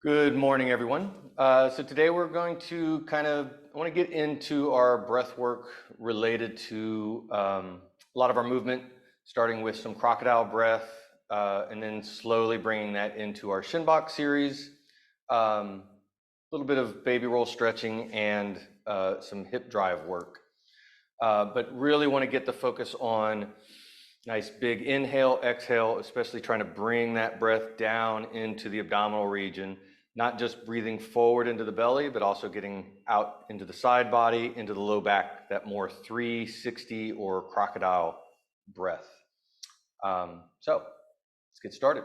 Good morning, everyone. So today we're going to I want to get into our breath work related to a lot of our movement, starting with some crocodile breath, and then slowly bringing that into our shin box series, a little bit of baby roll stretching and some hip drive work. But really want to get the focus on nice big inhale, exhale, especially trying to bring that breath down into the abdominal region, not just breathing forward into the belly, but also getting out into the side body, into the low back, that more 360 or crocodile breath. So let's get started.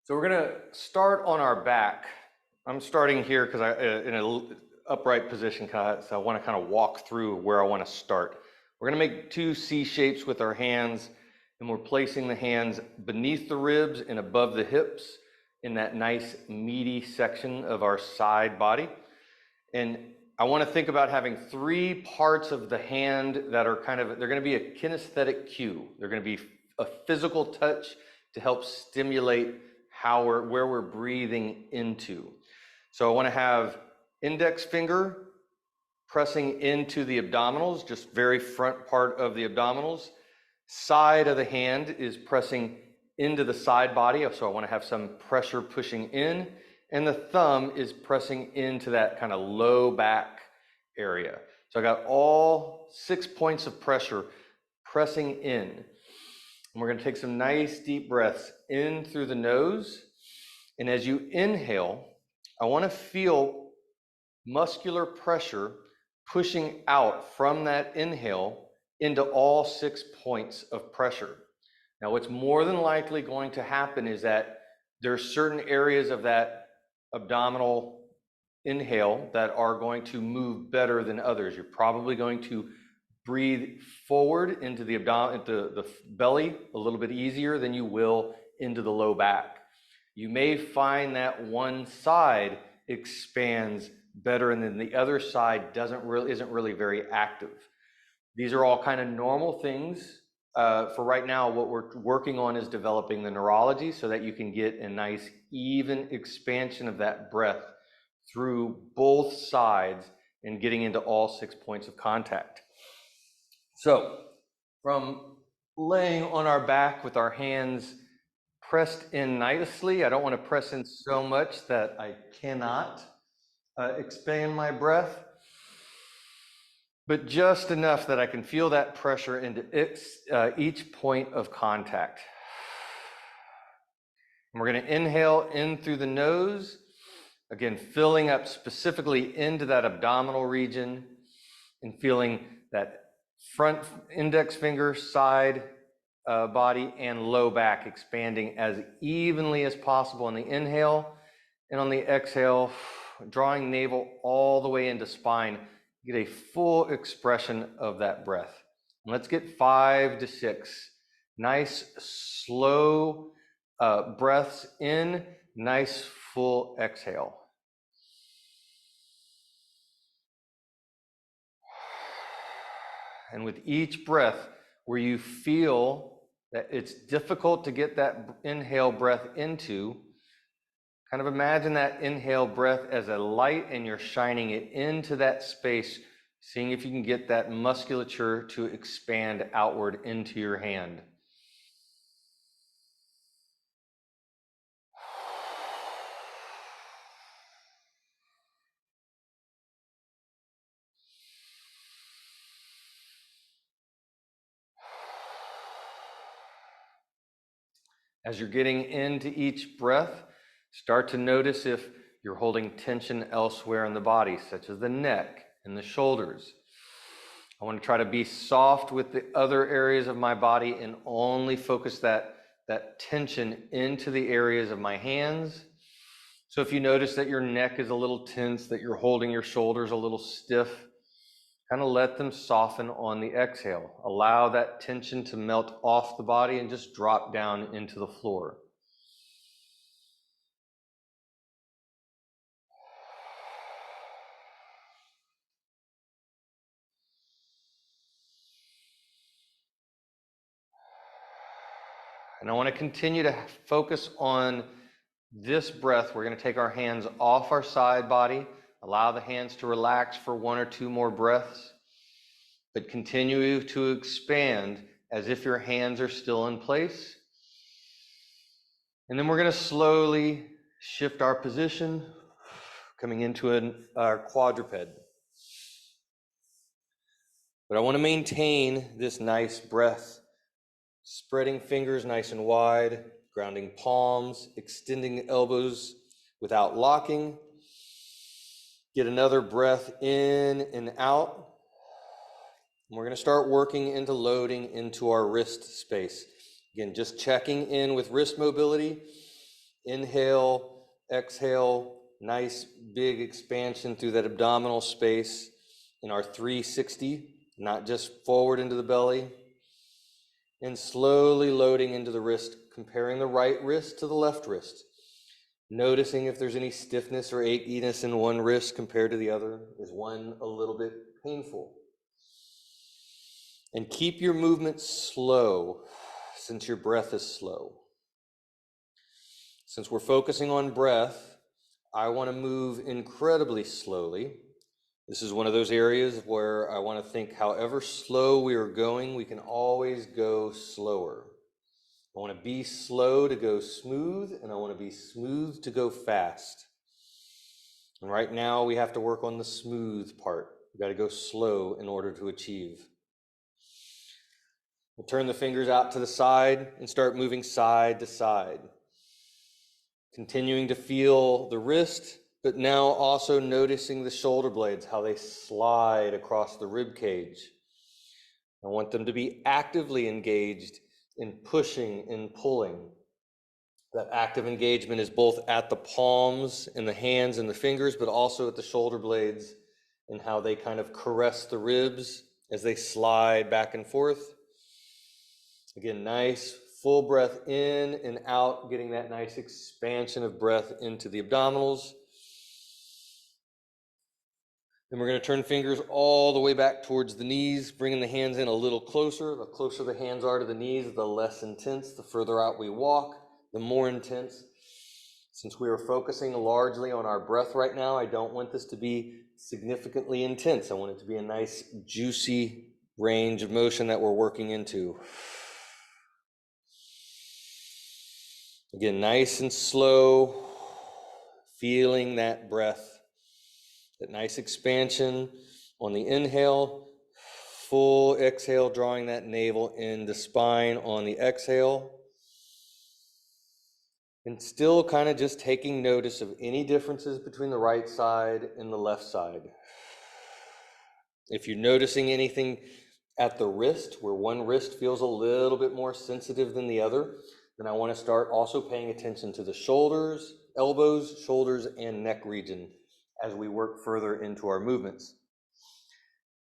So we're gonna start on our back. I'm starting here because in an upright position, so I want to kind of walk through where I want to start. We're gonna make two C shapes with our hands, and we're placing the hands beneath the ribs and above the hips in that nice meaty section of our side body. And I want to think about having three parts of the hand that are they're going to be a kinesthetic cue. They're going to be a physical touch to help stimulate where we're breathing into. So I want to have index finger pressing into the abdominals, just very front part of the abdominals. Side of the hand is pressing into the side body, so I want to have some pressure pushing in, and the thumb is pressing into that kind of low back area. So I got all 6 points of pressure pressing in. And we're going to take some nice deep breaths in through the nose. And as you inhale, I want to feel muscular pressure pushing out from that inhale into all 6 points of pressure. Now, what's more than likely going to happen is that there's certain areas of that abdominal inhale that are going to move better than others. You're probably going to breathe forward into the belly a little bit easier than you will into the low back. You may find that one side expands better and then the other side isn't really very active. These are all kind of normal things. For right now, what we're working on is developing the neurology so that you can get a nice even expansion of that breath through both sides and getting into all 6 points of contact. So from laying on our back with our hands pressed in nicely, I don't want to press in so much that I cannot expand my breath, but just enough that I can feel that pressure into each point of contact. And we're going to inhale in through the nose, again, filling up specifically into that abdominal region and feeling that front index finger, side body, and low back expanding as evenly as possible on the inhale. And on the exhale, drawing navel all the way into spine, get a full expression of that breath. And let's get 5 to 6 nice slow breaths in, nice full exhale. And with each breath, where you feel that it's difficult to get that inhale breath into, kind of imagine that inhale breath as a light and you're shining it into that space, seeing if you can get that musculature to expand outward into your hand. As you're getting into each breath, start to notice if you're holding tension elsewhere in the body, such as the neck and the shoulders. I want to try to be soft with the other areas of my body and only focus that tension into the areas of my hands. So if you notice that your neck is a little tense, that you're holding your shoulders a little stiff, kind of let them soften on the exhale. Allow that tension to melt off the body and just drop down into the floor. And I want to continue to focus on this breath. We're going to take our hands off our side body, allow the hands to relax for 1 or 2 more breaths, but continue to expand as if your hands are still in place. And then we're going to slowly shift our position, coming into our quadruped. But I want to maintain this nice breath, spreading fingers nice and wide, grounding palms, extending elbows without locking. Get another breath in and out. And we're going to start working into loading into our wrist space. Again, just checking in with wrist mobility. Inhale, exhale, nice big expansion through that abdominal space in our 360, not just forward into the belly. And slowly loading into the wrist, comparing the right wrist to the left wrist. Noticing if there's any stiffness or achiness in one wrist compared to the other. Is one a little bit painful? And keep your movement slow, since your breath is slow. Since we're focusing on breath, I want to move incredibly slowly. This is one of those areas where I want to think however slow we are going, we can always go slower. I want to be slow to go smooth, and I want to be smooth to go fast. And right now we have to work on the smooth part. We've got to go slow in order to achieve. We'll turn the fingers out to the side and start moving side to side. Continuing to feel the wrist, but now also noticing the shoulder blades, how they slide across the rib cage. I want them to be actively engaged in pushing and pulling. That active engagement is both at the palms and the hands and the fingers, but also at the shoulder blades and how they kind of caress the ribs as they slide back and forth. Again, nice full breath in and out, getting that nice expansion of breath into the abdominals. Then we're going to turn fingers all the way back towards the knees, bringing the hands in a little closer. The closer the hands are to the knees, the less intense. The further out we walk, the more intense. Since we are focusing largely on our breath right now, I don't want this to be significantly intense. I want it to be a nice, juicy range of motion that we're working into. Again, nice and slow, feeling that breath, that nice expansion on the inhale, full exhale, drawing that navel into spine on the exhale. And still kind of just taking notice of any differences between the right side and the left side. If you're noticing anything at the wrist, where one wrist feels a little bit more sensitive than the other, then I want to start also paying attention to the shoulders, elbows, shoulders, and neck region as we work further into our movements.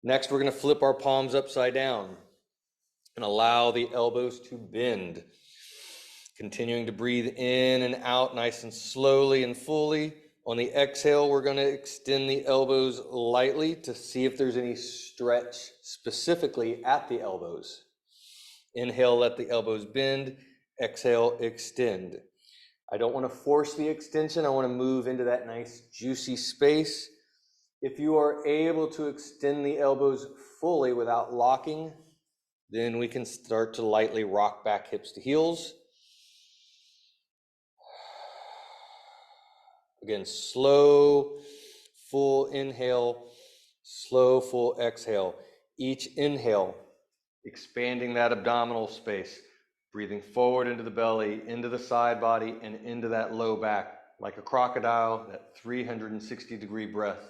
Next, we're going to flip our palms upside down and allow the elbows to bend. Continuing to breathe in and out nice and slowly and fully. On the exhale, we're going to extend the elbows lightly to see if there's any stretch specifically at the elbows. Inhale, let the elbows bend. Exhale, extend. I don't want to force the extension. I want to move into that nice juicy space. If you are able to extend the elbows fully without locking, then we can start to lightly rock back hips to heels. Again, slow, full inhale, slow, full exhale. Each inhale, expanding that abdominal space, breathing forward into the belly, into the side body, and into that low back, like a crocodile, that 360-degree breath.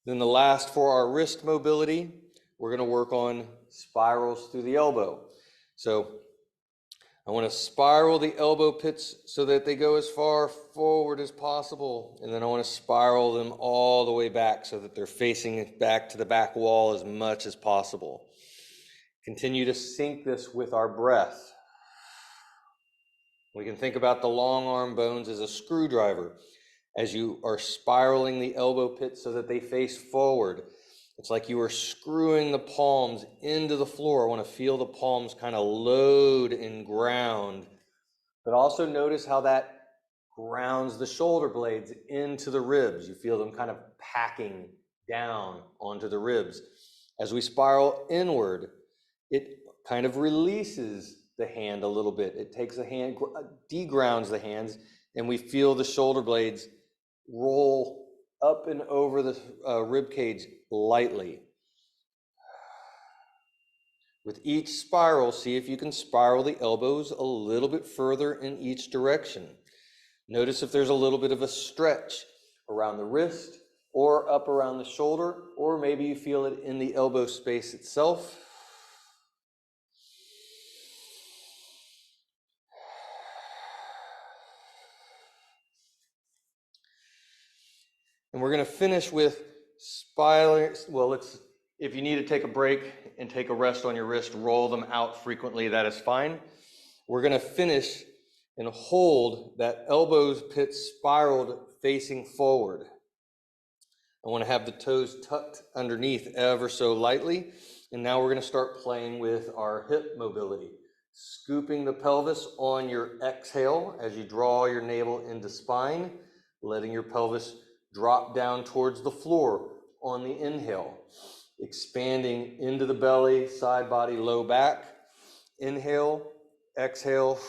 Then the last for our wrist mobility, we're going to work on spirals through the elbow. So I want to spiral the elbow pits so that they go as far forward as possible. And then I want to spiral them all the way back so that they're facing back to the back wall as much as possible. Continue to sync this with our breath. We can think about the long arm bones as a screwdriver as you are spiraling the elbow pits so that they face forward. It's like you are screwing the palms into the floor. I want to feel the palms kind of load and ground, but also notice how that grounds the shoulder blades into the ribs. You feel them kind of packing down onto the ribs. As we spiral inward, it kind of releases the hand a little bit. It takes the hand, degrounds the hands, and we feel the shoulder blades roll up and over the rib cage lightly. With each spiral, see if you can spiral the elbows a little bit further in each direction. Notice if there's a little bit of a stretch around the wrist or up around the shoulder, or maybe you feel it in the elbow space itself. And we're going to finish with spiraling. Well, if you need to take a break and take a rest on your wrist, roll them out frequently, that is fine. We're going to finish and hold that elbows pit spiraled facing forward. I want to have the toes tucked underneath ever so lightly. And now we're going to start playing with our hip mobility. Scooping the pelvis on your exhale as you draw your navel into spine, letting your pelvis drop down towards the floor on the inhale. Expanding into the belly, side body, low back. Inhale, exhale,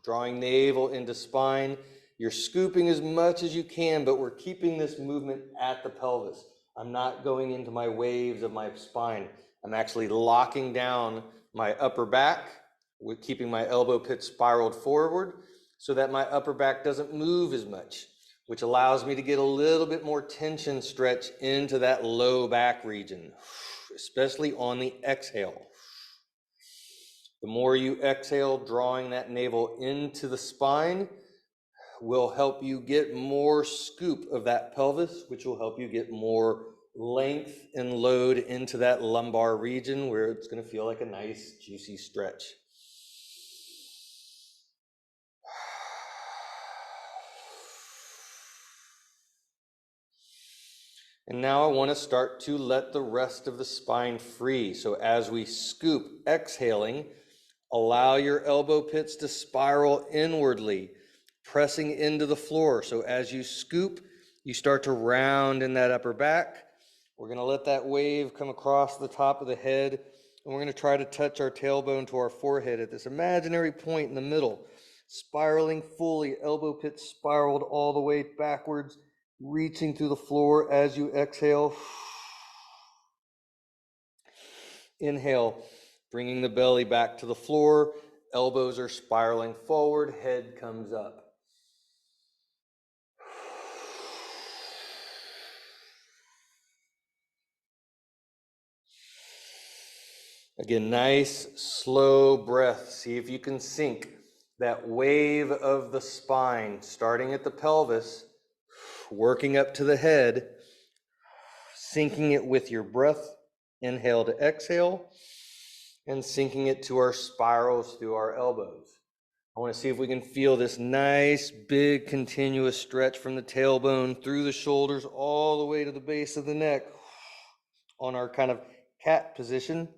drawing navel into spine. You're scooping as much as you can, but we're keeping this movement at the pelvis. I'm not going into my waves of my spine. I'm actually locking down my upper back, with keeping my elbow pit spiraled forward so that my upper back doesn't move as much, which allows me to get a little bit more tension stretch into that low back region, especially on the exhale. The more you exhale, drawing that navel into the spine will help you get more scoop of that pelvis, which will help you get more length and load into that lumbar region where it's going to feel like a nice, juicy stretch. And now I want to start to let the rest of the spine free. So as we scoop, exhaling, allow your elbow pits to spiral inwardly, pressing into the floor. So as you scoop, you start to round in that upper back. We're going to let that wave come across the top of the head, and we're going to try to touch our tailbone to our forehead at this imaginary point in the middle, spiraling fully, elbow pit spiraled all the way backwards, reaching through the floor as you exhale. Inhale, bringing the belly back to the floor, elbows are spiraling forward, head comes up. Again, nice, slow breath. See if you can sync that wave of the spine, starting at the pelvis, working up to the head, syncing it with your breath, inhale to exhale, and syncing it to our spirals through our elbows. I want to see if we can feel this nice, big, continuous stretch from the tailbone through the shoulders all the way to the base of the neck on our kind of cat position.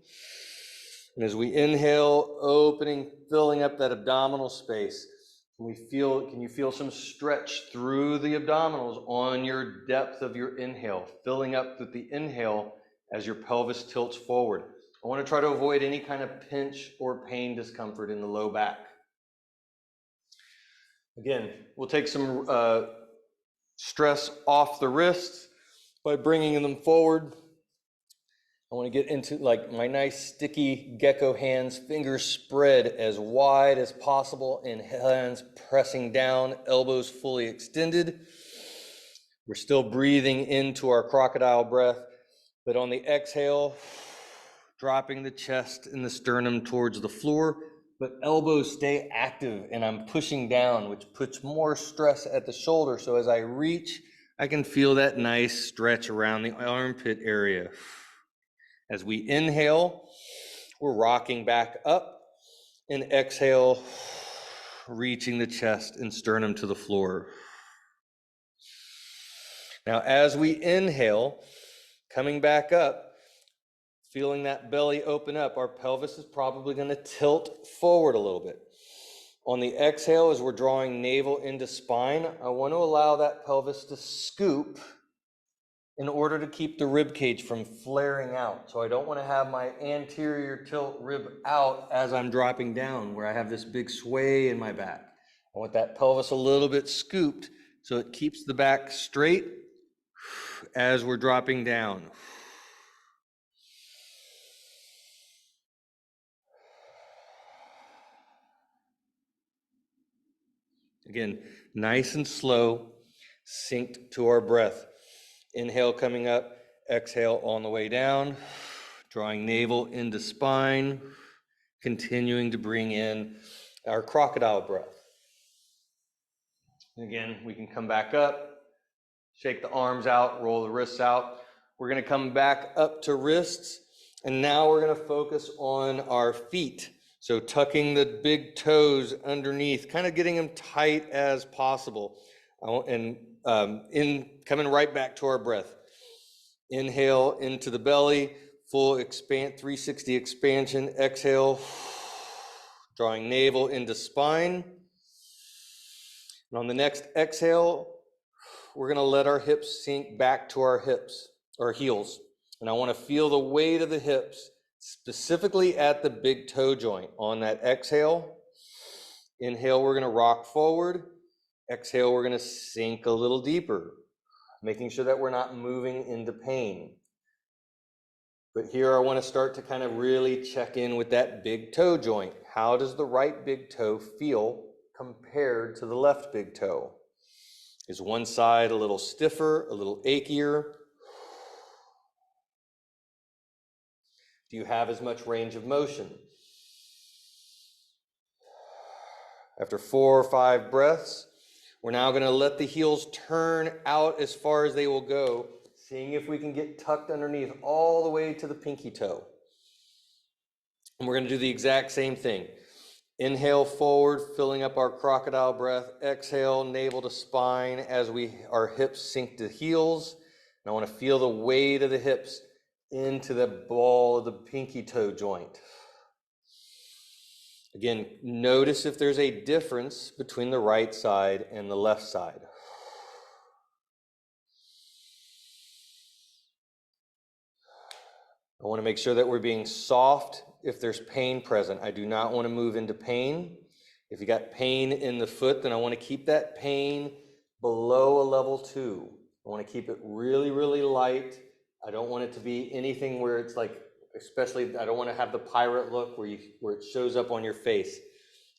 And as we inhale, opening, filling up that abdominal space, can you feel some stretch through the abdominals on your depth of your inhale, filling up with the inhale as your pelvis tilts forward. I want to try to avoid any kind of pinch or pain discomfort in the low back. Again, we'll take some stress off the wrists by bringing them forward. I want to get into like my nice sticky gecko hands, fingers spread as wide as possible and hands pressing down, elbows fully extended. We're still breathing into our crocodile breath, but on the exhale, dropping the chest and the sternum towards the floor, but elbows stay active and I'm pushing down, which puts more stress at the shoulder. So as I reach, I can feel that nice stretch around the armpit area. As we inhale, we're rocking back up, and exhale, reaching the chest and sternum to the floor. Now, as we inhale, Coming back up, feeling that belly open up, our pelvis is probably going to tilt forward a little bit. On the exhale, as we're drawing navel into spine, I want to allow that pelvis to scoop in order to keep the rib cage from flaring out. So I don't want to have my anterior tilt rib out as I'm dropping down, where I have this big sway in my back. I want that pelvis a little bit scooped so it keeps the back straight as we're dropping down. Again, nice and slow, synced to our breath. Inhale coming up, exhale on the way down, drawing navel into spine, continuing to bring in our crocodile breath. Again, we can come back up, shake the arms out, roll the wrists out. We're going to come back up to wrists, and now we're going to focus on our feet. So tucking the big toes underneath, kind of getting them tight as possible. And coming right back to our breath. Inhale into the belly, full 360 expansion. Exhale, drawing navel into spine. And on the next exhale, we're going to let our hips sink back to our heels. And I want to feel the weight of the hips, specifically at the big toe joint. On that exhale, inhale, we're going to rock forward. Exhale, we're going to sink a little deeper, making sure that we're not moving into pain. But here I want to start to kind of really check in with that big toe joint. How does the right big toe feel compared to the left big toe? Is one side a little stiffer, a little achier? Do you have as much range of motion? After 4 or 5 breaths, we're now going to let the heels turn out as far as they will go, seeing if we can get tucked underneath all the way to the pinky toe. And we're going to do the exact same thing. Inhale forward, filling up our crocodile breath. Exhale, navel to spine as our hips sink to heels. And I want to feel the weight of the hips into the ball of the pinky toe joint. Again, notice if there's a difference between the right side and the left side. I want to make sure that we're being soft if there's pain present. I do not want to move into pain. If you got pain in the foot, then I want to keep that pain below a level 2. I want to keep it really, really light. I don't want it to be anything where it's like, especially, I don't want to have the pirate look where it shows up on your face.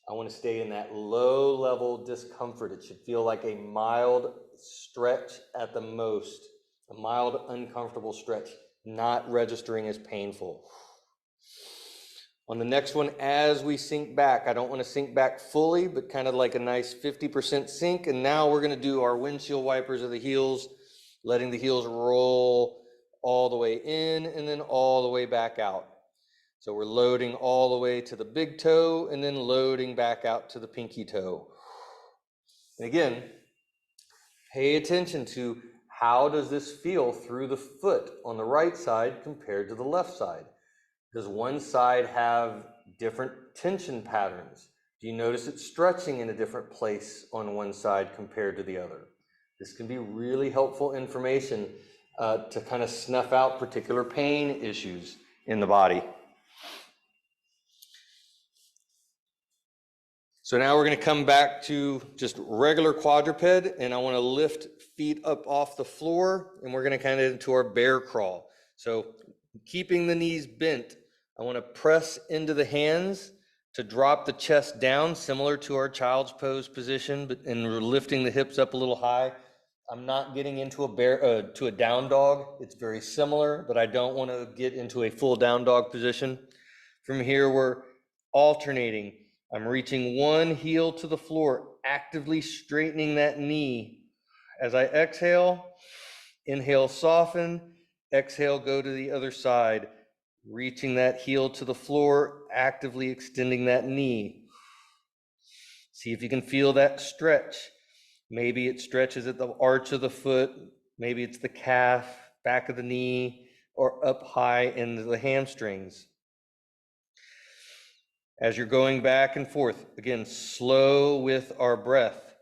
I want to stay in that low level discomfort. It should feel like a mild stretch at the most, a mild uncomfortable stretch, not registering as painful. On the next one, as we sink back, I don't want to sink back fully, but kind of like a nice 50% sink. And now we're going to do our windshield wipers of the heels, letting the heels roll all the way in and then all the way back out. So we're loading all the way to the big toe and then loading back out to the pinky toe. And again, pay attention to how does this feel through the foot on the right side compared to the left side? Does one side have different tension patterns? Do you notice it stretching in a different place on one side compared to the other? This can be really helpful information to kind of snuff out particular pain issues in the body. So now we're going to come back to just regular quadruped, and I want to lift feet up off the floor, and we're going to kind of into our bear crawl. So keeping the knees bent, I want to press into the hands to drop the chest down, similar to our child's pose position, and we're lifting the hips up a little high. I'm not getting into a down dog. It's very similar, but I don't want to get into a full down dog position. From here, we're alternating. I'm reaching one heel to the floor, actively straightening that knee. As I exhale, inhale, soften. Exhale, go to the other side, reaching that heel to the floor, actively extending that knee. See if you can feel that stretch. Maybe it stretches at the arch of the foot. Maybe it's the calf, back of the knee. or up high into the hamstrings. As you're going back and forth, again, slow with our breath.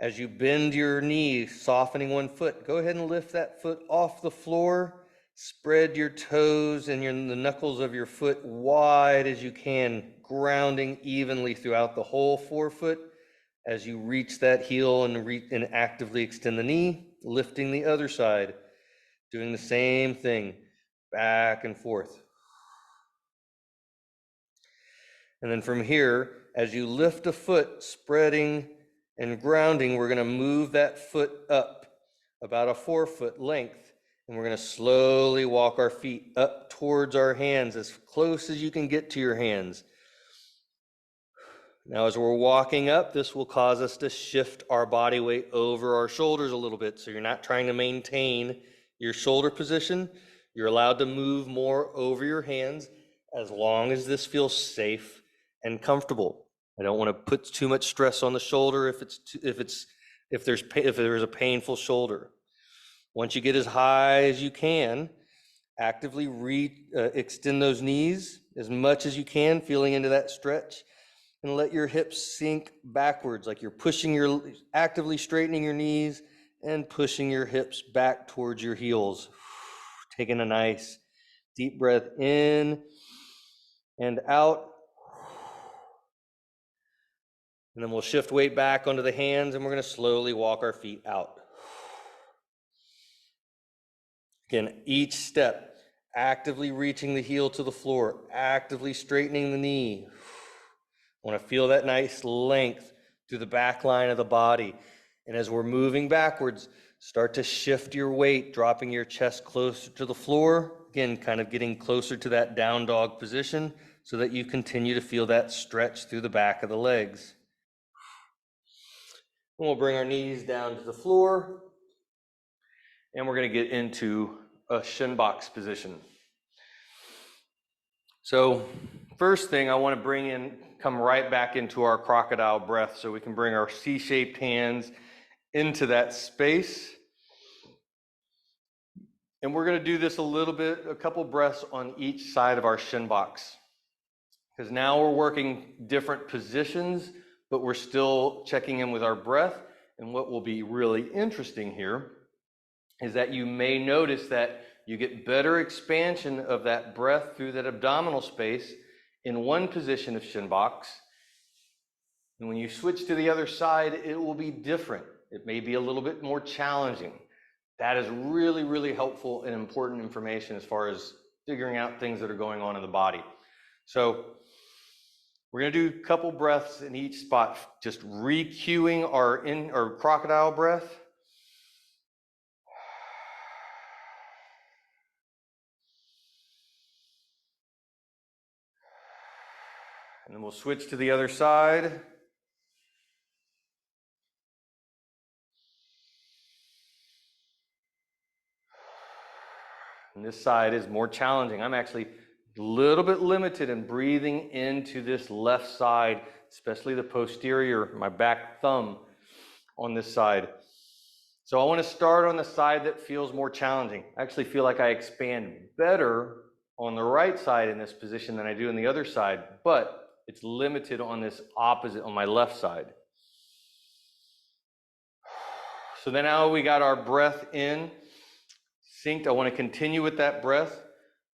As you bend your knee, softening one foot, go ahead and lift that foot off the floor. Spread your toes and the knuckles of your foot wide as you can, grounding evenly throughout the whole forefoot. As you reach that heel and actively extend the knee, lifting the other side, doing the same thing, back and forth. And then from here, as you lift a foot, spreading and grounding, we're going to move that foot up about a 4 foot length. And we're going to slowly walk our feet up towards our hands, as close as you can get to your hands. Now, as we're walking up, this will cause us to shift our body weight over our shoulders a little bit. So you're not trying to maintain your shoulder position. You're allowed to move more over your hands as long as this feels safe and comfortable. I don't want to put too much stress on the shoulder if there's a painful shoulder. Once you get as high as you can, actively extend those knees as much as you can, feeling into that stretch, and let your hips sink backwards, like you're actively straightening your knees and pushing your hips back towards your heels. Taking a nice deep breath in and out. And then we'll shift weight back onto the hands, and we're going to slowly walk our feet out. Again, each step, actively reaching the heel to the floor, actively straightening the knee. I want to feel that nice length through the back line of the body. And as we're moving backwards, start to shift your weight, dropping your chest closer to the floor. Again, kind of getting closer to that down dog position so that you continue to feel that stretch through the back of the legs. And we'll bring our knees down to the floor. And we're going to get into a shin box position. So first thing I want to come right back into our crocodile breath so we can bring our C-shaped hands into that space. And we're going to do this a couple breaths on each side of our shin box. Because now we're working different positions, but we're still checking in with our breath. And what will be really interesting here is that you may notice that you get better expansion of that breath through that abdominal space in one position of shin box. And when you switch to the other side, it will be different. It may be a little bit more challenging. That is really, really helpful and important information as far as figuring out things that are going on in the body. So we're going to do a couple breaths in each spot, just re-cueing our crocodile breath. And then we'll switch to the other side. And this side is more challenging. I'm actually a little bit limited in breathing into this left side, especially the posterior, my back thumb on this side. So I want to start on the side that feels more challenging. I actually feel like I expand better on the right side in this position than I do on the other side, but it's limited on this opposite, on my left side. So then now we got our breath in, synced. I want to continue with that breath.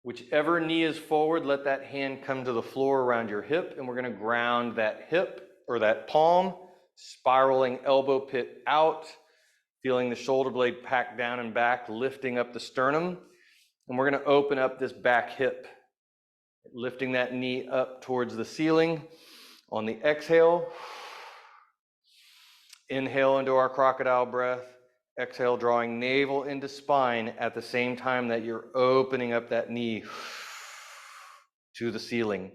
Whichever knee is forward, let that hand come to the floor around your hip, and we're going to ground that hip or that palm, spiraling elbow pit out, feeling the shoulder blade pack down and back, lifting up the sternum. And we're going to open up this back hip, lifting that knee up towards the ceiling. On the exhale, inhale into our crocodile breath. Exhale, drawing navel into spine at the same time that you're opening up that knee to the ceiling.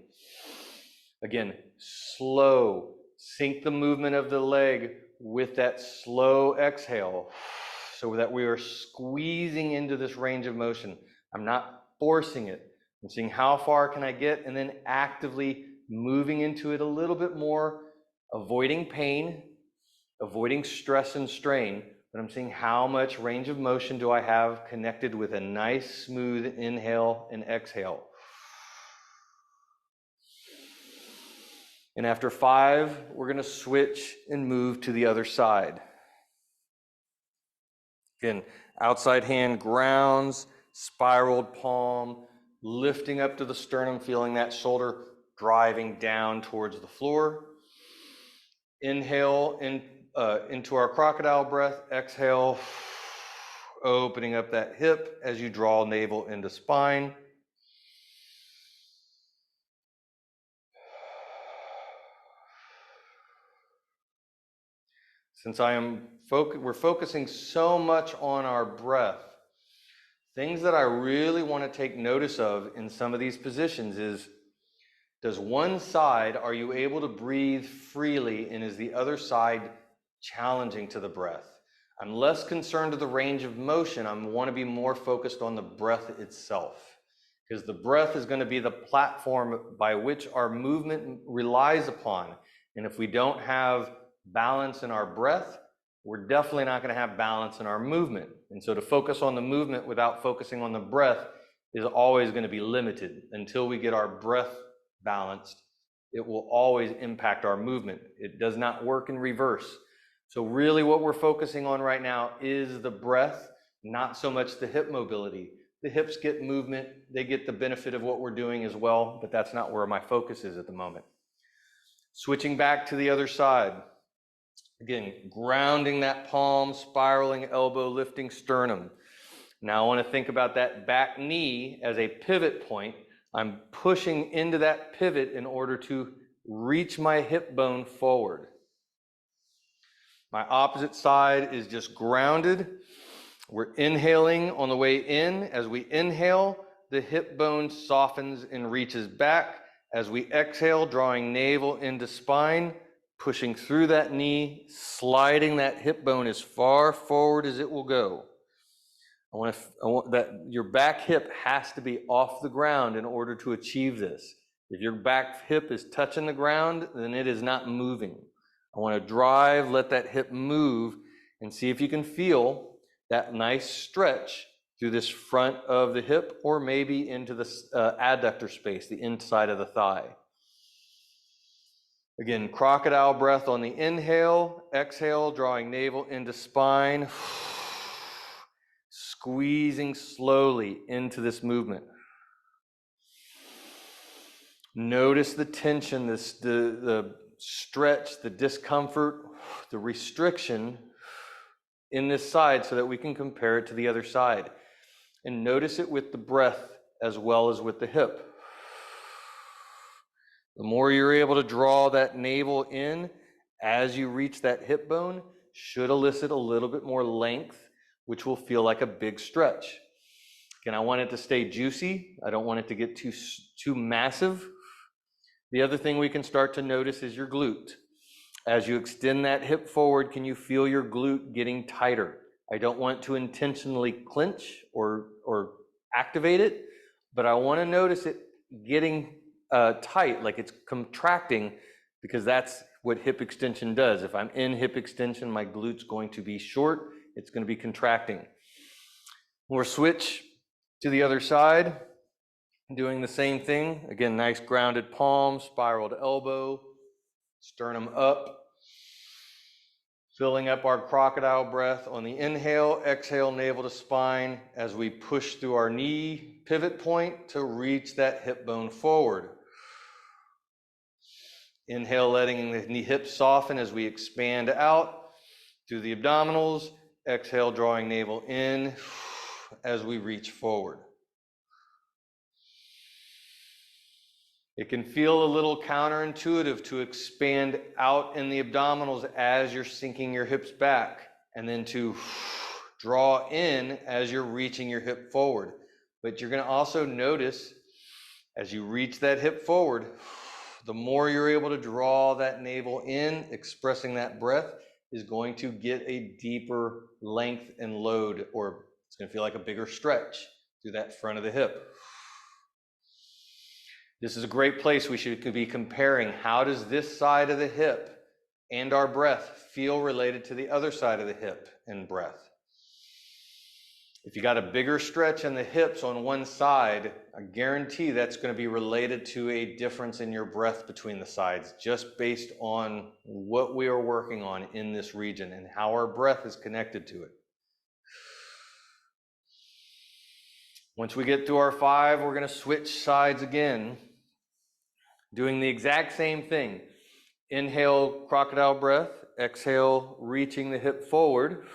Again, slow. Sync the movement of the leg with that slow exhale so that we are squeezing into this range of motion. I'm not forcing it. I'm seeing how far can I get, and then actively moving into it a little bit more, avoiding pain, avoiding stress and strain, but I'm seeing how much range of motion do I have connected with a nice smooth inhale and exhale. And after 5, we're going to switch and move to the other side. Again, outside hand grounds, spiraled palm, lifting up to the sternum, feeling that shoulder driving down towards the floor. Inhale into our crocodile breath. Exhale, opening up that hip as you draw navel into spine. Since we're focusing so much on our breath, things that I really want to take notice of in some of these positions is, does one side, are you able to breathe freely, and is the other side challenging to the breath? I'm less concerned with the range of motion. I want to be more focused on the breath itself, because the breath is going to be the platform by which our movement relies upon. And if we don't have balance in our breath, we're definitely not going to have balance in our movement. And so to focus on the movement without focusing on the breath is always going to be limited. Until we get our breath balanced, it will always impact our movement. It does not work in reverse. So really what we're focusing on right now is the breath, not so much the hip mobility. The hips get movement, they get the benefit of what we're doing as well, but that's not where my focus is at the moment. Switching back to the other side. Again, grounding that palm, spiraling elbow, lifting sternum. Now I want to think about that back knee as a pivot point. I'm pushing into that pivot in order to reach my hip bone forward. My opposite side is just grounded. We're inhaling on the way in. As we inhale, the hip bone softens and reaches back. As we exhale, drawing navel into spine, pushing through that knee, sliding that hip bone as far forward as it will go. I want that your back hip has to be off the ground in order to achieve this. If your back hip is touching the ground, then it is not moving. I want to drive, let that hip move, and see if you can feel that nice stretch through this front of the hip, or maybe into the adductor space, the inside of the thigh. Again, crocodile breath on the inhale, exhale, drawing navel into spine, squeezing slowly into this movement. Notice the tension, the stretch, the discomfort, the restriction in this side so that we can compare it to the other side. And notice it with the breath as well as with the hip. The more you're able to draw that navel in as you reach that hip bone should elicit a little bit more length, which will feel like a big stretch. Again, I want it to stay juicy. I don't want it to get too massive. The other thing we can start to notice is your glute. As you extend that hip forward, can you feel your glute getting tighter? I don't want to intentionally clench or activate it, but I want to notice it getting tight, like it's contracting, because that's what hip extension does. If I'm in hip extension, my glute's going to be short, it's going to be contracting. We'll switch to the other side, doing the same thing. Again, nice grounded palm, spiraled elbow, sternum up. Filling up our crocodile breath on the inhale, exhale, navel to spine as we push through our knee pivot point to reach that hip bone forward. Inhale, letting the knee hips soften as we expand out through the abdominals. Exhale, drawing navel in as we reach forward. It can feel a little counterintuitive to expand out in the abdominals as you're sinking your hips back, and then to draw in as you're reaching your hip forward. But you're going to also notice as you reach that hip forward, the more you're able to draw that navel in, expressing that breath, is going to get a deeper length and load, or it's going to feel like a bigger stretch through that front of the hip. This is a great place we should be comparing. How does this side of the hip and our breath feel related to the other side of the hip and breath. If you got a bigger stretch in the hips on one side, I guarantee that's going to be related to a difference in your breath between the sides, just based on what we are working on in this region and how our breath is connected to it. Once we get through our 5, we're going to switch sides again, doing the exact same thing. Inhale, crocodile breath. Exhale, reaching the hip forward.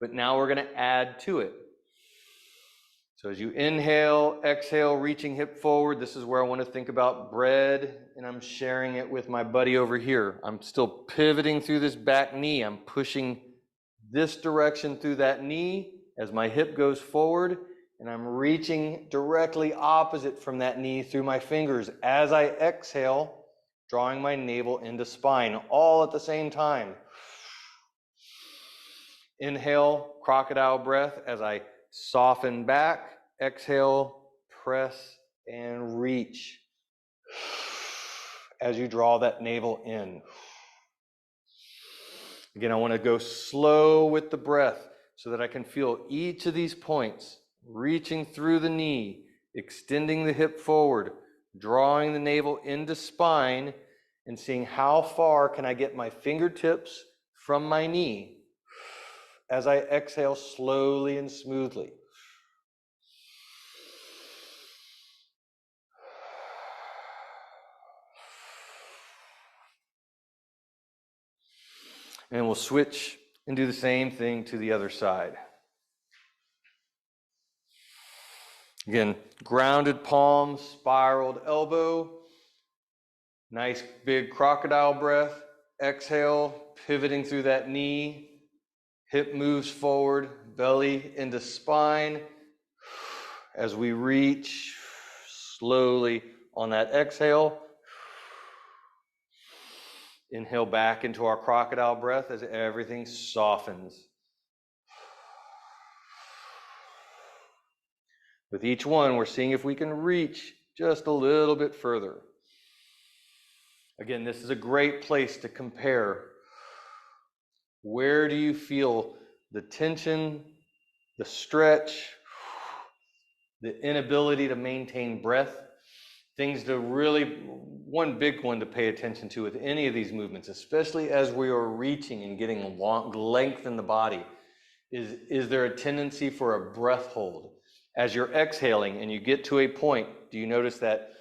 But now we're going to add to it. So as you inhale, exhale, reaching hip forward, this is where I want to think about bread, and I'm sharing it with my buddy over here. I'm still pivoting through this back knee. I'm pushing this direction through that knee as my hip goes forward, and I'm reaching directly opposite from that knee through my fingers as I exhale, drawing my navel into spine, all at the same time. Inhale, crocodile breath as I soften back. Exhale, press and reach as you draw that navel in. Again, I want to go slow with the breath so that I can feel each of these points, reaching through the knee, extending the hip forward, drawing the navel into spine, and seeing how far can I get my fingertips from my knee as I exhale slowly and smoothly. And we'll switch and do the same thing to the other side. Again, grounded palms, spiraled elbow. Nice big crocodile breath. Exhale, pivoting through that knee. Hip moves forward, belly into spine. As we reach slowly on that exhale. Inhale back into our crocodile breath as everything softens. With each one, we're seeing if we can reach just a little bit further. Again, this is a great place to compare. Where do you feel the tension, the stretch, the inability to maintain breath? Things to really, one big one to pay attention to with any of these movements, especially as we are reaching and getting length in the body, is there a tendency for a breath hold? As you're exhaling and you get to a point, do you notice that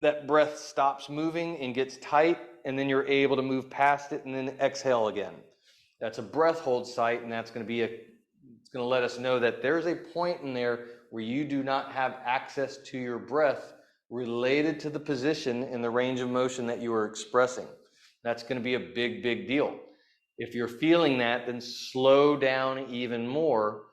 that breath stops moving and gets tight, and then you're able to move past it and then exhale again? That's a breath hold site, and that's going to be it's going to let us know that there's a point in there where you do not have access to your breath related to the position and the range of motion that you are expressing. That's going to be a big, big deal. If you're feeling that, then slow down even more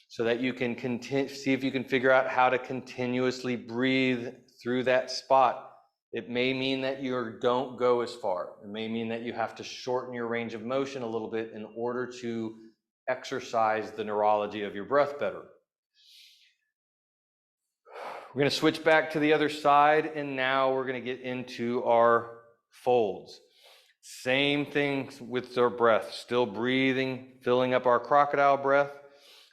so that you can see if you can figure out how to continuously breathe through that spot. It may mean that you don't go as far. It may mean that you have to shorten your range of motion a little bit in order to exercise the neurology of your breath better. We're going to switch back to the other side, and now we're going to get into our folds. Same thing with our breath, still breathing, filling up our crocodile breath.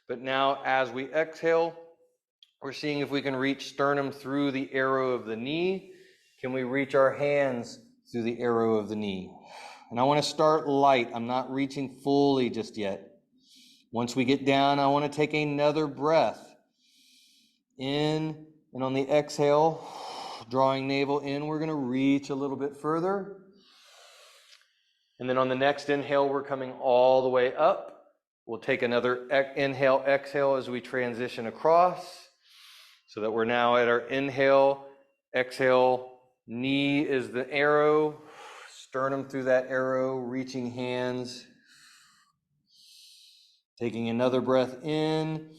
But now as we exhale, we're seeing if we can reach sternum through the arrow of the knee. Can we reach our hands through the arrow of the knee? And I want to start light. I'm not reaching fully just yet. Once we get down, I want to take another breath in, and on the exhale, drawing navel in, we're going to reach a little bit further. And then on the next inhale, we're coming all the way up. We'll take another inhale, exhale as we transition across, so that we're now at our inhale, exhale, knee is the arrow, sternum through that arrow, reaching hands. Taking another breath in,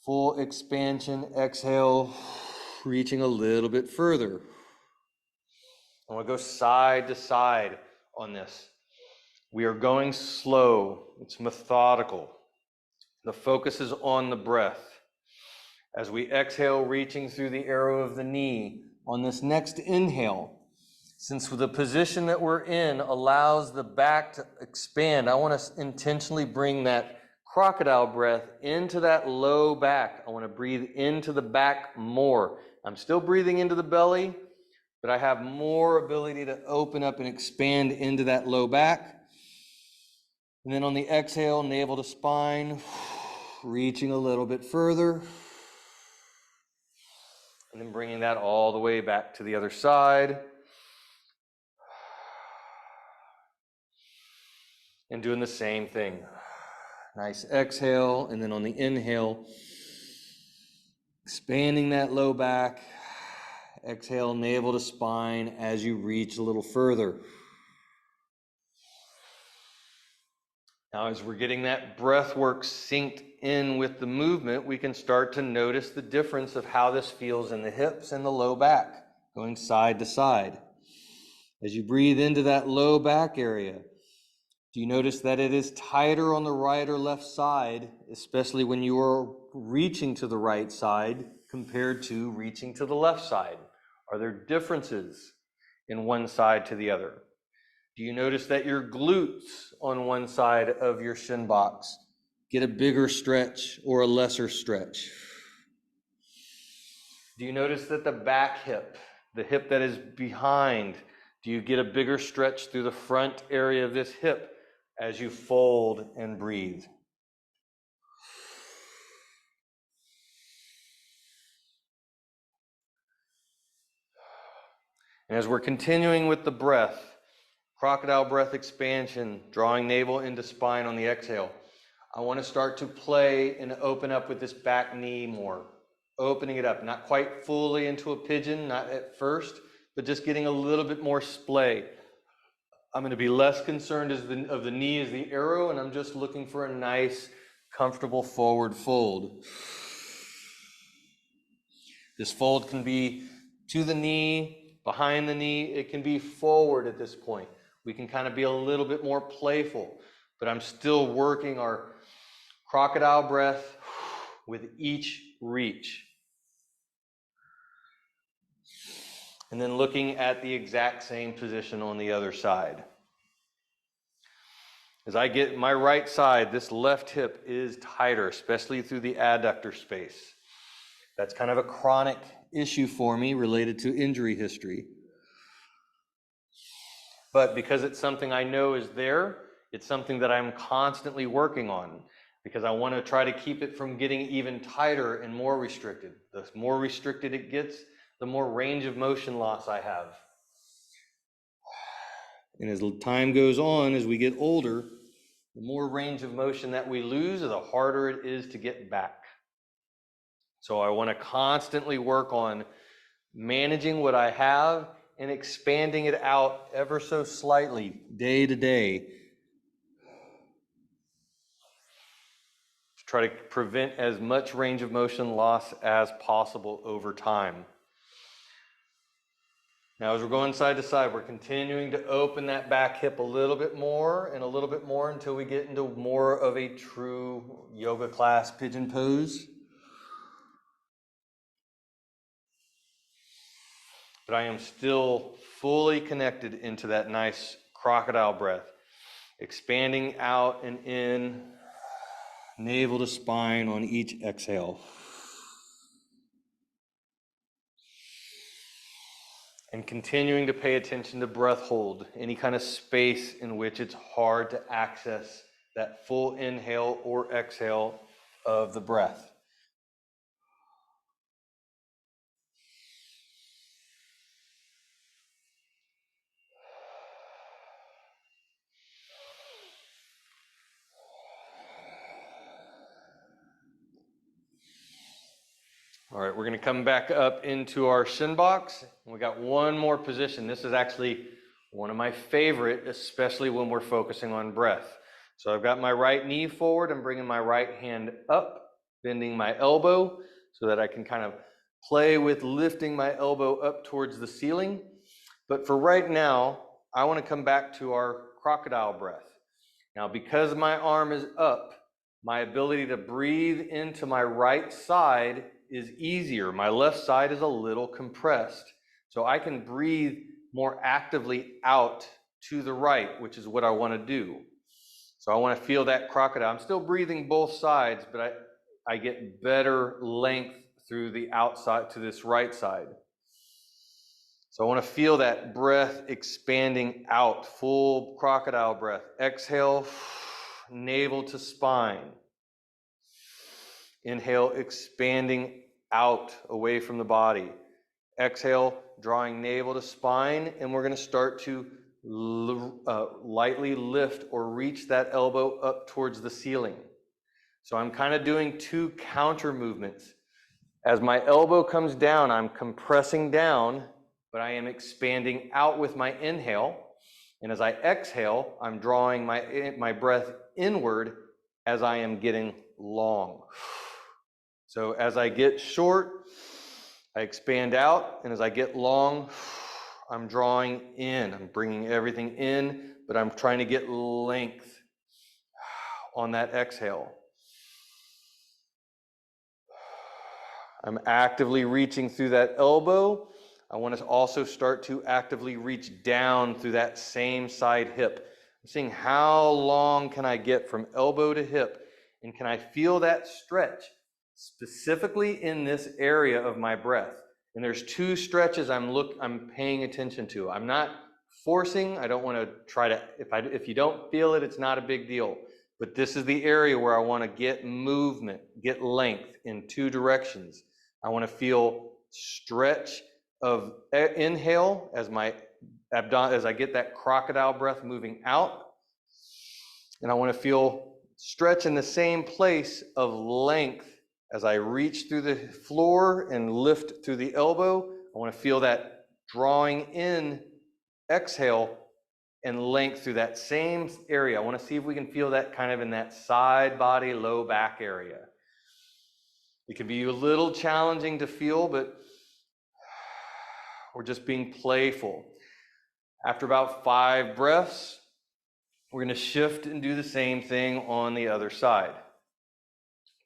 full expansion, exhale, reaching a little bit further. I want to go side to side on this. We are going slow. It's methodical. The focus is on the breath. As we exhale, reaching through the arrow of the knee, on this next inhale, Since the position that we're in allows the back to expand, I want to intentionally bring that crocodile breath into that low back. I want to breathe into the back more. I'm still breathing into the belly, but I have more ability to open up and expand into that low back. And then on the exhale, navel to spine, reaching a little bit further. And then bringing that all the way back to the other side. And doing the same thing. Nice exhale, and then on the inhale, expanding that low back. Exhale, navel to spine as you reach a little further. Now, as we're getting that breath work synced in with the movement, we can start to notice the difference of how this feels in the hips and the low back, going side to side. As you breathe into that low back area, do you notice that it is tighter on the right or left side, especially when you are reaching to the right side compared to reaching to the left side? Are there differences in one side to the other? Do you notice that your glutes on one side of your shin box get a bigger stretch or a lesser stretch? Do you notice that the back hip, the hip that is behind, do you get a bigger stretch through the front area of this hip as you fold and breathe? And as we're continuing with the breath, crocodile breath expansion, drawing navel into spine on the exhale, I want to start to play and open up with this back knee more. Opening it up, not quite fully into a pigeon, not at first, but just getting a little bit more splay. I'm going to be less concerned of the knee as the arrow, and I'm just looking for a nice, comfortable forward fold. This fold can be to the knee, behind the knee. It can be forward at this point. We can kind of be a little bit more playful, but I'm still working our crocodile breath with each reach. And then looking at the exact same position on the other side. As I get my right side, this left hip is tighter, especially through the adductor space. That's kind of a chronic issue for me related to injury history. But because it's something I know is there, it's something that I'm constantly working on because I want to try to keep it from getting even tighter and more restricted. The more restricted it gets, the more range of motion loss I have. And as time goes on, as we get older, the more range of motion that we lose, the harder it is to get back. So I want to constantly work on managing what I have and expanding it out ever so slightly, day to day, to try to prevent as much range of motion loss as possible over time. Now, as we're going side to side, we're continuing to open that back hip a little bit more and a little bit more until we get into more of a true yoga class pigeon pose. But I am still fully connected into that nice crocodile breath, expanding out and in, navel to spine on each exhale. And continuing to pay attention to breath hold, any kind of space in which it's hard to access that full inhale or exhale of the breath. All right, we're going to come back up into our shin box. We got one more position. This is actually one of my favorite, especially when we're focusing on breath. So I've got my right knee forward. I'm bringing my right hand up, bending my elbow so that I can kind of play with lifting my elbow up towards the ceiling. But for right now, I want to come back to our crocodile breath. Now, because my arm is up, my ability to breathe into my right side is easier. My left side is a little compressed. So I can breathe more actively out to the right, which is what I want to do. So I want to feel that crocodile. I'm still breathing both sides, but I get better length through the outside to this right side. So I want to feel that breath expanding out, full crocodile breath. Exhale, navel to spine. Inhale, expanding out away from the body. Exhale, drawing navel to spine, and we're going to start to lightly lift or reach that elbow up towards the ceiling. So I'm kind of doing two counter movements. As my elbow comes down, I'm compressing down, but I am expanding out with my inhale. And as I exhale, I'm drawing my breath inward as I am getting long. So as I get short, I expand out, and as I get long, I'm drawing in. I'm bringing everything in, but I'm trying to get length on that exhale. I'm actively reaching through that elbow. I want to also start to actively reach down through that same side hip. I'm seeing how long can I get from elbow to hip, and can I feel that stretch specifically in this area of my breath? And there's two stretches I'm paying attention to. I'm not forcing. I don't want to try to, if you don't feel it, it's not a big deal. But this is the area where I want to get movement, get length in two directions. I want to feel stretch of inhale as my abdomen, as I get that crocodile breath moving out. And I want to feel stretch in the same place of length as I reach through the floor and lift through the elbow. I want to feel that drawing in, exhale, and length through that same area. I want to see if we can feel that kind of in that side body, low back area. It can be a little challenging to feel, but we're just being playful. After about 5 breaths, we're going to shift and do the same thing on the other side.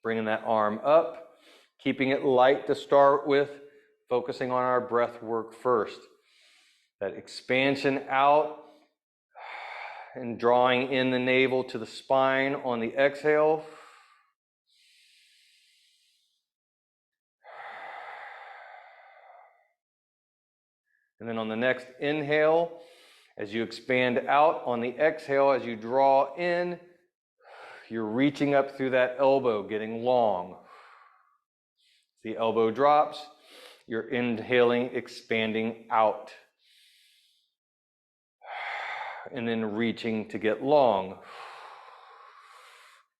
Bringing that arm up, keeping it light to start with, focusing on our breath work first. That expansion out and drawing in the navel to the spine on the exhale. And then on the next inhale, as you expand out, on the exhale, as you draw in, you're reaching up through that elbow, getting long. The elbow drops, you're inhaling, expanding out. And then reaching to get long.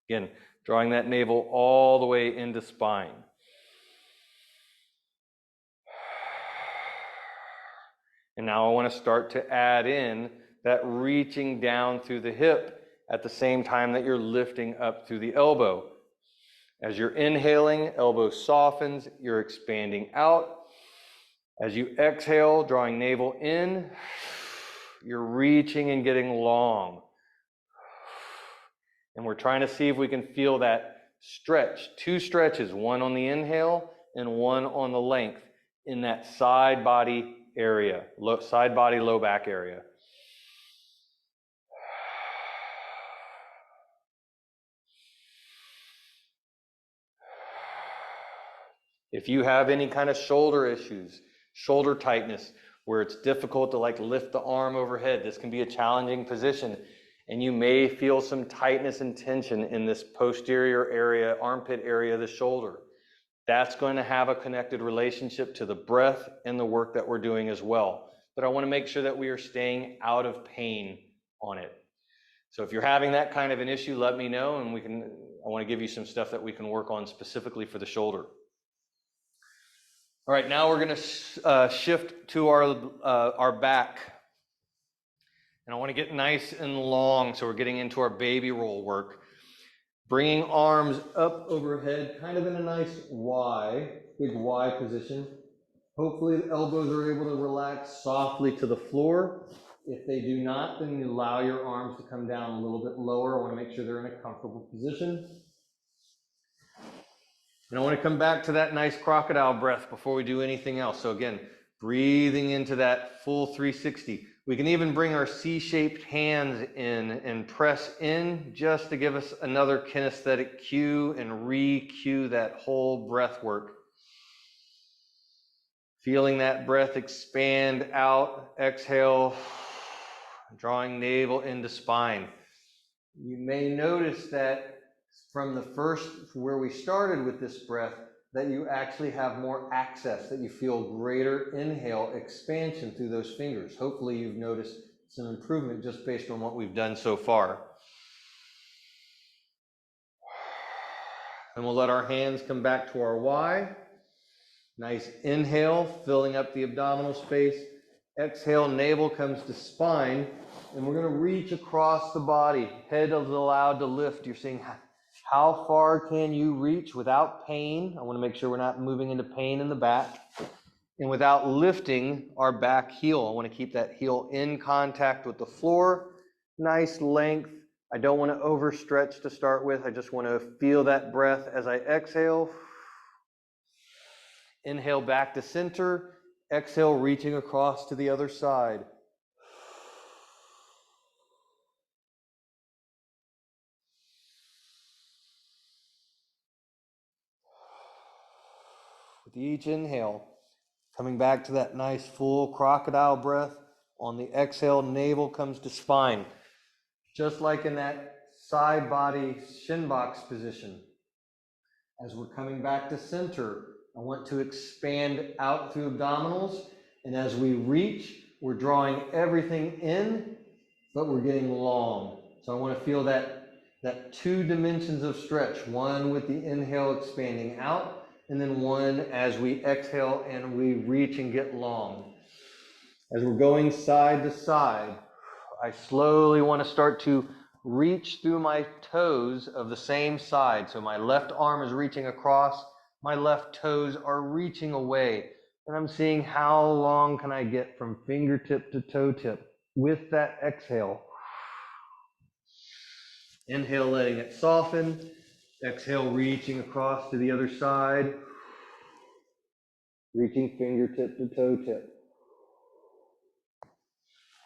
Again, drawing that navel all the way into spine. And now I want to start to add in that reaching down through the hip at the same time that you're lifting up through the elbow. As you're inhaling, elbow softens, you're expanding out. As you exhale, drawing navel in, you're reaching and getting long. And we're trying to see if we can feel that stretch. 2 stretches, one on the inhale and one on the length in that side body area, side body, low back area. If you have any kind of shoulder issues, shoulder tightness, where it's difficult to lift the arm overhead, this can be a challenging position, and you may feel some tightness and tension in this posterior area, armpit area of the shoulder. That's going to have a connected relationship to the breath and the work that we're doing as well. But I want to make sure that we are staying out of pain on it. So if you're having that kind of an issue, let me know, and I want to give you some stuff that we can work on specifically for the shoulder. All right, now we're going to shift to our back. And I want to get nice and long, so we're getting into our baby roll work. Bringing arms up overhead, kind of in a nice Y, big Y position. Hopefully the elbows are able to relax softly to the floor. If they do not, then you allow your arms to come down a little bit lower. I want to make sure they're in a comfortable position. And I want to come back to that nice crocodile breath before we do anything else. So again, Breathing into that full 360. We can even bring our C-shaped hands in and press in just to give us another kinesthetic cue and re-cue that whole breath work. Feeling that breath expand out, exhale, drawing navel into spine. You may notice that from the first, where we started with this breath, that you actually have more access, that you feel greater inhale expansion through those fingers. Hopefully you've noticed some improvement just based on what we've done so far. And we'll let our hands come back to our Y. Nice inhale, filling up the abdominal space. Exhale, navel comes to spine. And we're going to reach across the body. Head is allowed to lift. You're seeing how far can you reach without pain? I want to make sure we're not moving into pain in the back. And without lifting our back heel. I want to keep that heel in contact with the floor. Nice length. I don't want to overstretch to start with. I just want to feel that breath as I exhale. Inhale back to center. Exhale, reaching across to the other side. With each inhale, coming back to that nice full crocodile breath. On the exhale, navel comes to spine. Just like in that side body shin box position. As we're coming back to center, I want to expand out through abdominals. And as we reach, we're drawing everything in, but we're getting long. So I want to feel that 2 dimensions of stretch. One with the inhale expanding out, and then one as we exhale and we reach and get long. As we're going side to side, I slowly want to start to reach through my toes of the same side. So my left arm is reaching across, my left toes are reaching away. And I'm seeing how long can I get from fingertip to toe tip with that exhale. Inhale, letting it soften. Exhale, reaching across to the other side. Reaching fingertip to toe tip.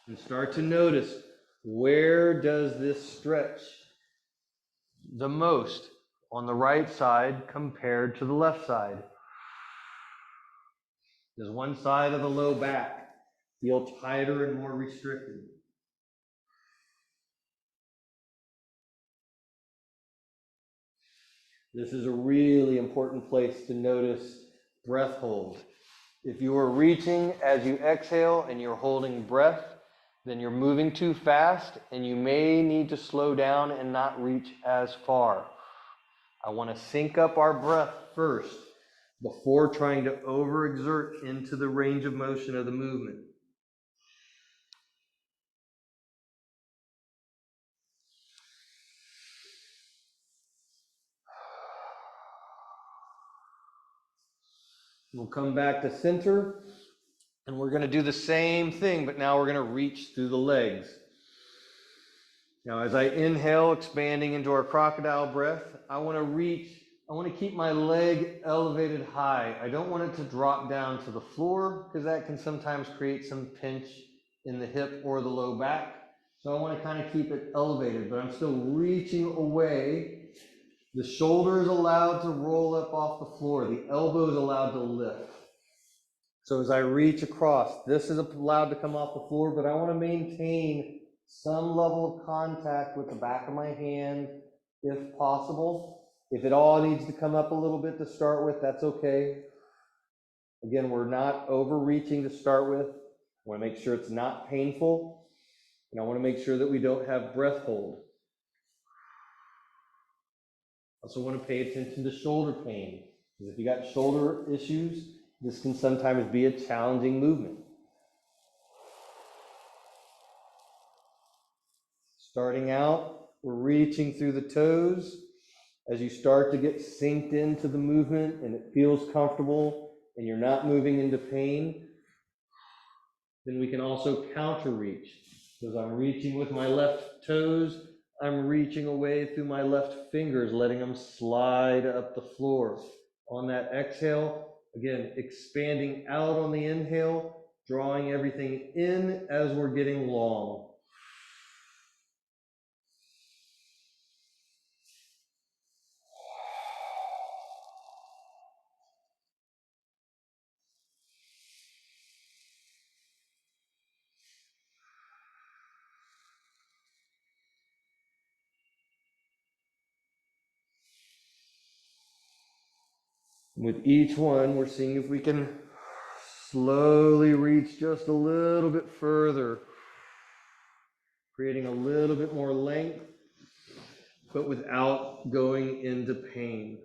And start to notice, where does this stretch the most on the right side compared to the left side? Does one side of the low back feel tighter and more restricted? This is a really important place to notice breath hold. If you are reaching as you exhale and you're holding breath, then you're moving too fast and you may need to slow down and not reach as far. I want to sync up our breath first before trying to overexert into the range of motion of the movement. We'll come back to center, and we're going to do the same thing, but now we're going to reach through the legs. Now, as I inhale, expanding into our crocodile breath, I want to keep my leg elevated high. I don't want it to drop down to the floor because that can sometimes create some pinch in the hip or the low back. So I want to kind of keep it elevated, but I'm still reaching away. The shoulder is allowed to roll up off the floor. The elbow is allowed to lift. So as I reach across, this is allowed to come off the floor, but I want to maintain some level of contact with the back of my hand if possible. If it all needs to come up a little bit to start with, that's okay. Again, we're not overreaching to start with. I want to make sure it's not painful. And I want to make sure that we don't have breath hold. I also want to pay attention to shoulder pain. Because if you got shoulder issues, this can sometimes be a challenging movement. Starting out, we're reaching through the toes. As you start to get synced into the movement and it feels comfortable and you're not moving into pain, then we can also counter reach. So as I'm reaching with my left toes, I'm reaching away through my left fingers, letting them slide up the floor. On that exhale, again, expanding out on the inhale, drawing everything in as we're getting long. With each one, we're seeing if we can slowly reach just a little bit further, creating a little bit more length, but without going into pain.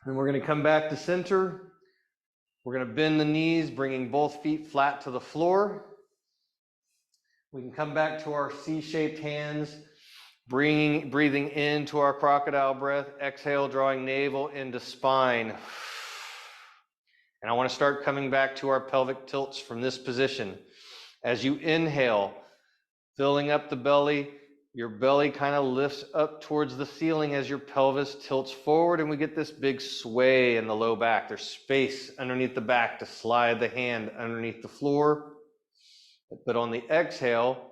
And we're going to come back to center. We're going to bend the knees, bringing both feet flat to the floor. We can come back to our C-shaped hands, breathing into our crocodile breath. Exhale, drawing navel into spine. And I want to start coming back to our pelvic tilts from this position. As you inhale, filling up the belly, your belly kind of lifts up towards the ceiling as your pelvis tilts forward, and we get this big sway in the low back. There's space underneath the back to slide the hand underneath the floor. But on the exhale,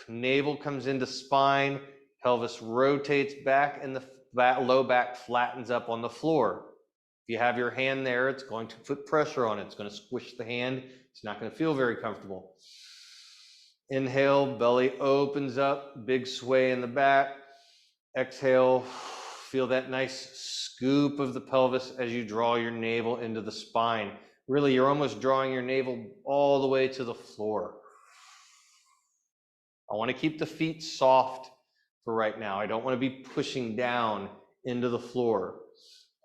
navel comes into spine, pelvis rotates back, and the low back flattens up on the floor. If you have your hand there, it's going to put pressure on it. It's going to squish the hand. It's not going to feel very comfortable. Inhale, belly opens up, big sway in the back. Exhale, feel that nice scoop of the pelvis as you draw your navel into the spine. Really, you're almost drawing your navel all the way to the floor. I want to keep the feet soft for right now. I don't want to be pushing down into the floor.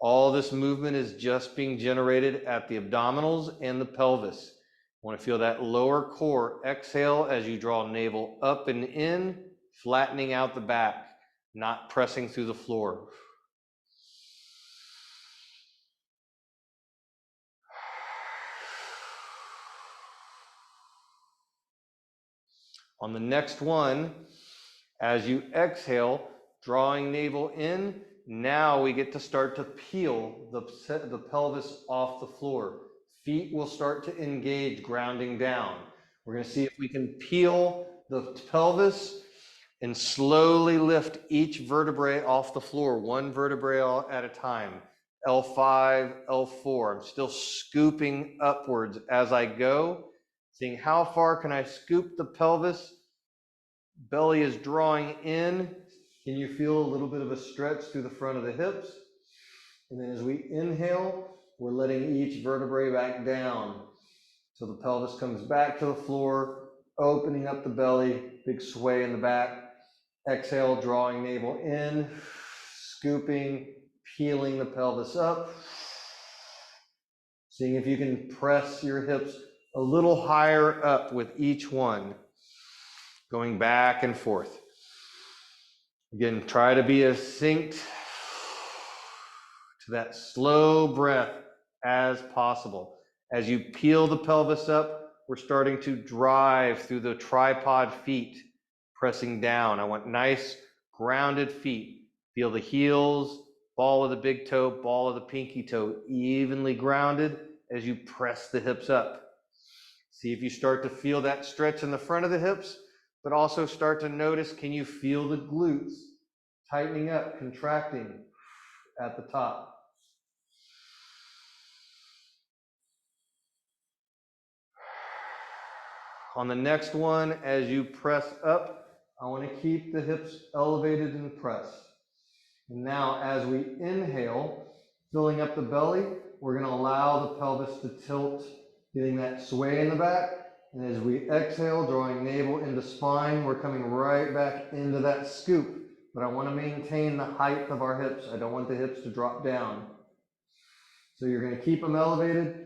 All this movement is just being generated at the abdominals and the pelvis. I want to feel that lower core. Exhale as you draw navel up and in, flattening out the back, not pressing through the floor. On the next one, as you exhale, drawing navel in, now we get to start to peel the pelvis off the floor. Feet will start to engage, grounding down. We're going to see if we can peel the pelvis and slowly lift each vertebrae off the floor, one vertebrae at a time. L5, L4. I'm still scooping upwards as I go, seeing how far can I scoop the pelvis. Belly is drawing in. Can you feel a little bit of a stretch through the front of the hips? And then as we inhale, we're letting each vertebrae back down. So the pelvis comes back to the floor, opening up the belly, big sway in the back. Exhale, drawing navel in, scooping, peeling the pelvis up. Seeing if you can press your hips a little higher up with each one. Going back and forth. Again, try to be as synced to that slow breath as possible. As you peel the pelvis up, we're starting to drive through the tripod feet, pressing down. I want nice grounded feet. Feel the heels, ball of the big toe, ball of the pinky toe, evenly grounded as you press the hips up. See if you start to feel that stretch in the front of the hips, but also start to notice, can you feel the glutes tightening up, contracting at the top? On the next one, as you press up, I want to keep the hips elevated and pressed. And now, as we inhale, filling up the belly, we're going to allow the pelvis to tilt, getting that sway in the back. And as we exhale, drawing navel into spine, we're coming right back into that scoop. But I want to maintain the height of our hips. I don't want the hips to drop down. So you're going to keep them elevated.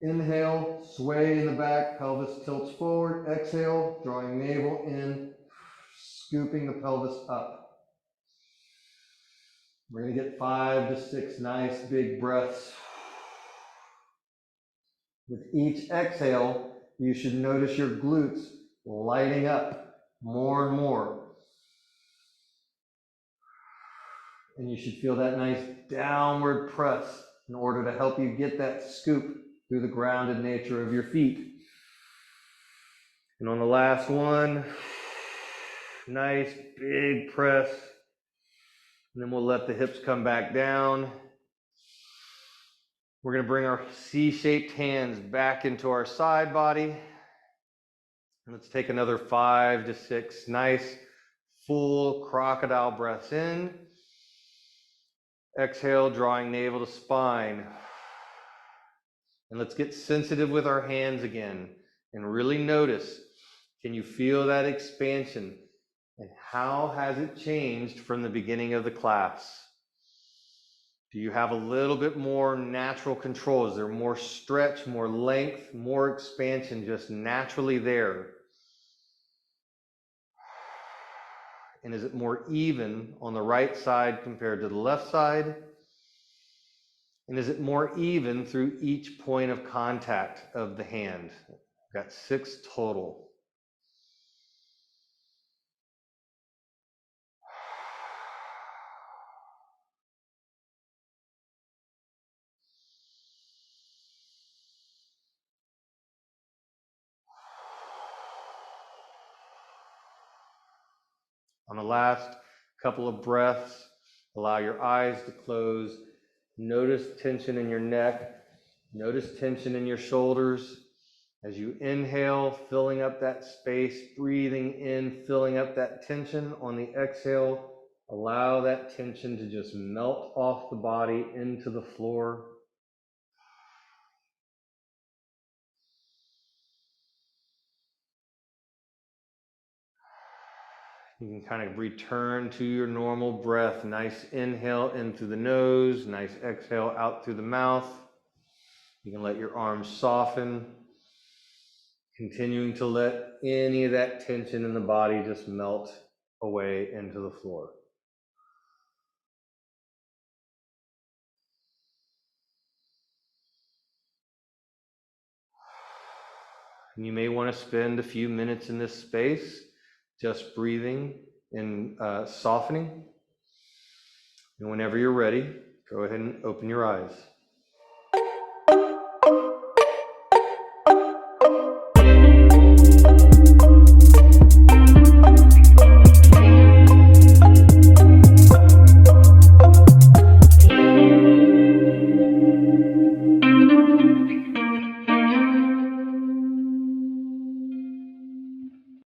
Inhale, sway in the back, pelvis tilts forward. Exhale, drawing navel in, scooping the pelvis up. We're going to get 5 to 6 nice big breaths. With each exhale, you should notice your glutes lighting up more and more. And you should feel that nice downward press in order to help you get that scoop through the grounded nature of your feet. And on the last one, nice big press. And then we'll let the hips come back down. We're going to bring our C-shaped hands back into our side body. And let's take another 5 to 6 nice full crocodile breaths in. Exhale, drawing navel to spine. And let's get sensitive with our hands again and really notice, can you feel that expansion? And how has it changed from the beginning of the class? Do you have a little bit more natural control? Is there more stretch, more length, more expansion just naturally there? And is it more even on the right side compared to the left side? And is it more even through each point of contact of the hand? I've got 6 total. On the last couple of breaths, allow your eyes to close. Notice tension in your neck. Notice tension in your shoulders. As you inhale, filling up that space, breathing in, filling up that tension. On the exhale, allow that tension to just melt off the body into the floor. You can kind of return to your normal breath. Nice inhale in through the nose, nice exhale out through the mouth. You can let your arms soften, continuing to let any of that tension in the body just melt away into the floor. And you may want to spend a few minutes in this space just breathing and softening. And whenever you're ready, go ahead and open your eyes.